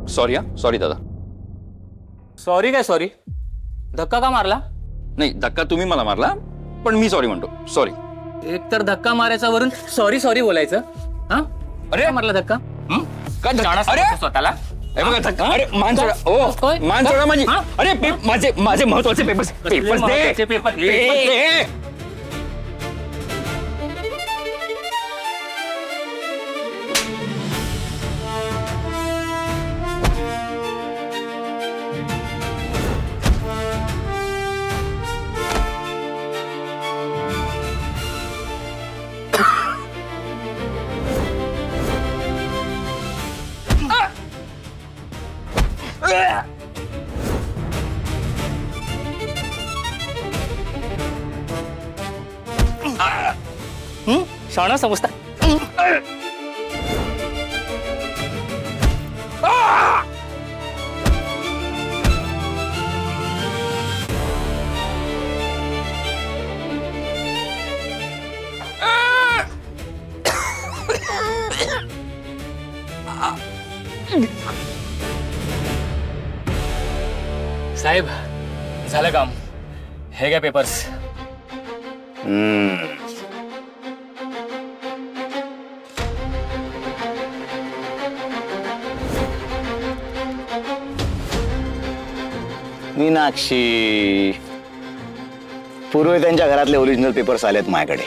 Sorry हा, sorry दादा. Sorry काय सॉरी? धक्का का मारला? नाही, धक्का तुम्ही मला मारला, पण मी सॉरी म्हणतो. सॉरी. एक तर धक्का मारायचा वरून सॉरी सॉरी बोलायचं. हा? अरे का मारला धक्का? काय धक्का? शाळा अरे समजतो स्वतःला. हे बघा धक्का. अरे मान सोडा. ओ काय? मान सोडा माझी. हा? अरे माझे महत्वाचे पेपर्स पेपर्स महत्वाचे दे. पेपर? पेपर्स दे. शाळा समजता. साहेब झालं काम. हे घ्या पेपर्स. मीनाक्षी, पूर्वी त्यांच्या घरातले ओरिजिनल पेपर्स आलेत माझ्याकडे.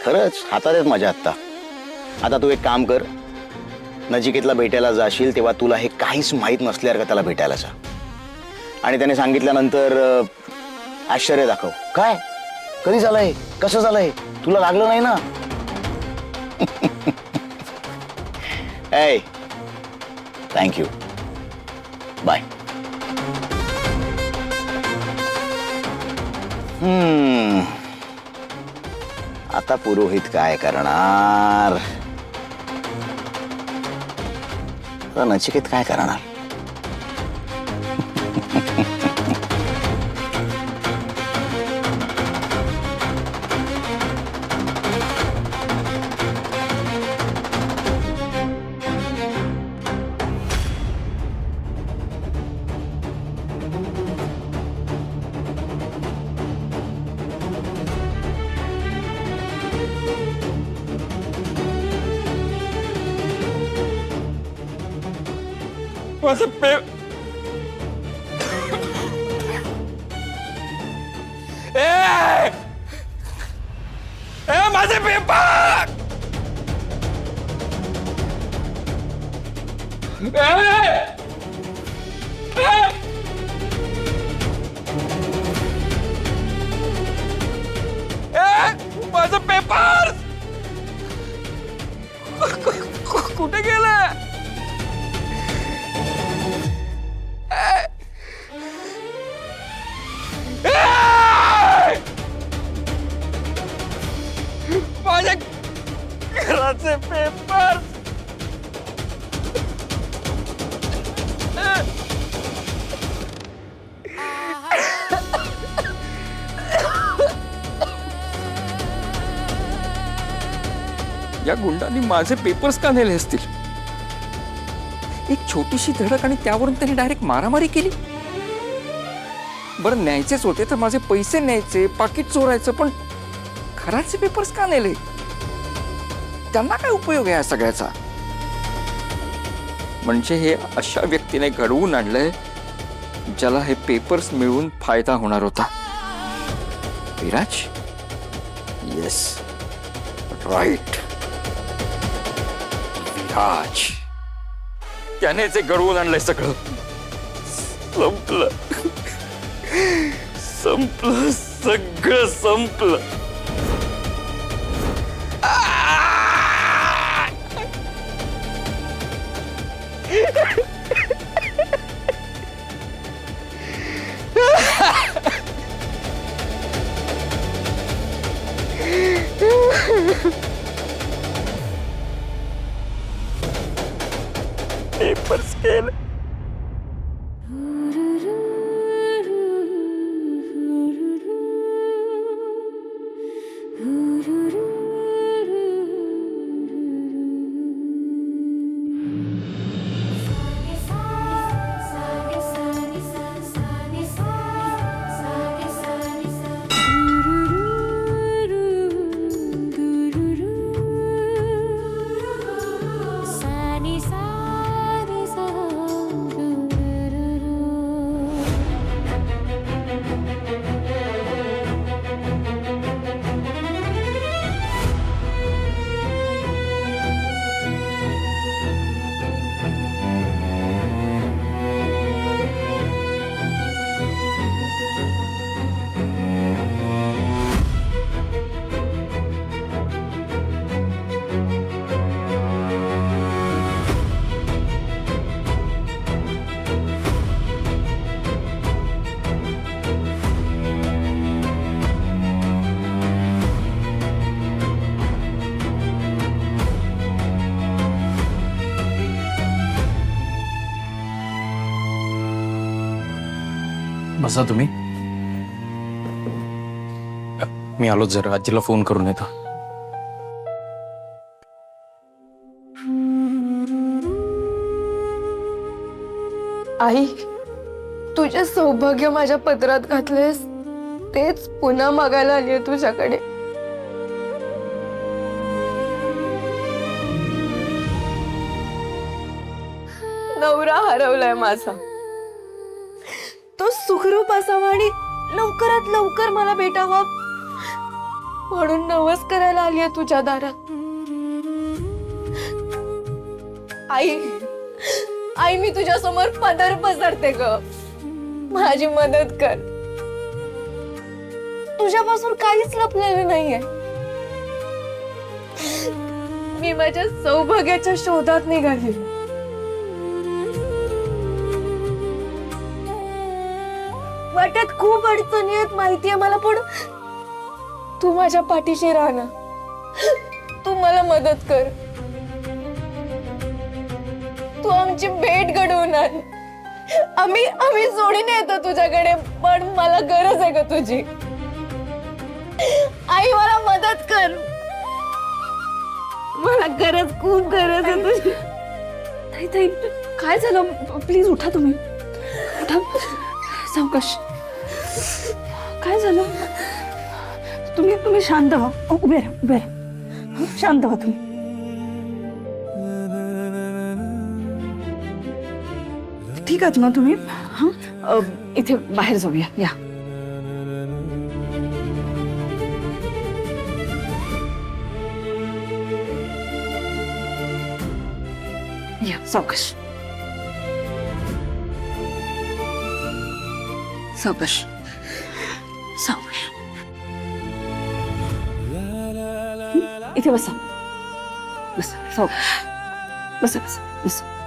खरंच हातात आहेत माझ्या आत्ता. आता तू एक काम कर, नचिकेतला भेटायला जाशील तेव्हा तुला हे काहीच माहीत नसल्यासारखं त्याला भेटायला जा. आणि त्याने सांगितल्यानंतर आश्चर्य दाखव. काय, कधी झालंय, कसं झालंय, तुला लागलं नाही ना? ए, थँक्यू, बाय. आता पुरोहित काय करणार? आता नचिकेत काय करणार? माझं पे माझे पेपर. माझं पेपर कुठे गेलं? माझ्या घराचे पेपर. या गुंडांनी माझे पेपर्स का नेले असतील? एक छोटीशी धडक आणि त्यावरून त्यांनी डायरेक्ट मारामारी केली. बरं, न्यायचेच होते तर माझे पैसे न्यायचे, पाकिट चोरायचं, पण घराचे पेपर्स का नेले? त्यांना काय उपयोग आहे या सगळ्याचा? म्हणजे हे अशा व्यक्तीने घडवून आणलंय ज्याला हे पेपर्स मिळवून फायदा होणार होता. विराज? Yes, right, Viraj. त्याने जे घडवून आणलंय सगळं. संपलं, संपलं, सगळं संपलं. पेपर्स केले. बसा तुम्ही. मी आलोच, जरा आजीला फोन करून येतो. आई, तुझे सौभाग्य माझ्या पदरात घातलेस तेच पुन्हा मागायला आलीये तुझ्याकडे. नवरा हरवलाय माझा. तो सुखरूप असावा आणि लवकरात लवकर मला भेटावा म्हणून नवस करायला आलीये तुझ्या दारात. आई, आई मी तुझ्या समोर पदर पसरते ग. माझी मदत कर. तुझ्यापासून काहीच लपलेलं नाहीये. मी माझ्या सौभाग्याच्या शोधात निघाली. वाट्यात खूप अडचणी आहेत माहितीये मला, पण तू माझ्या पाठीशी राहा ना. तू मला मदत कर. तू आमची भेट घडवून आण. आम्ही जोडीने येतो तुझ्याकडे, पण मला गरज आहे ग तुझी. आई मला मदत कर. मला गरज, खूप गरज आहे तुझी. ताई ताई काय झालं? प्लीज उठा तुम्ही, उठा. सावकाश. काय झालं? तुम्ही शांत व्हा. उभे राहा, उभे राहा. शांत व्हा तुम्ही. ठीक आहात ना तुम्ही? हा, इथे बाहेर जाऊया. या या, सावकाश सावकाश सावकाश. इथे बसा, बसा सावकाश. बसा बसा बसा.